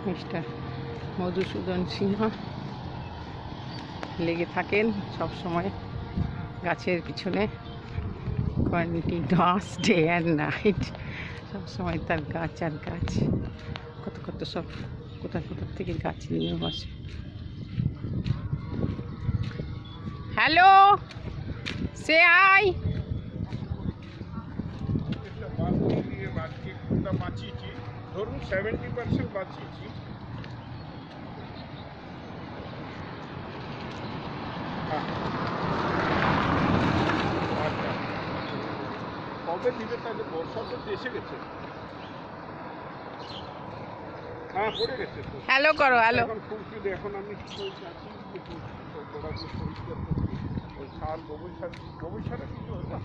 Mister Madhusudan Sinha লেগে থাকেন সব সময় গাছের পিছনে, কন্টিনিউয়াস ডে অ্যান্ড নাইট সবসময় তার গাছ আর গাছ, কত কত সব কোথা কোথা থেকে গাছ নিয়ে বসে। হ্যালো, সে হাই। ধরুন 70% বাঁচিয়েছি। কবে দিবে তাহলে? বর্ষা তো এসে গেছে। হ্যাঁ, পড়ে গেছে তো। হ্যালো করো, হ্যালো। এখন ফুলফিল, এখন আমি গোড়াগুলো পরিষ্কার করছি। সার, গোবর সার কিছু হতো।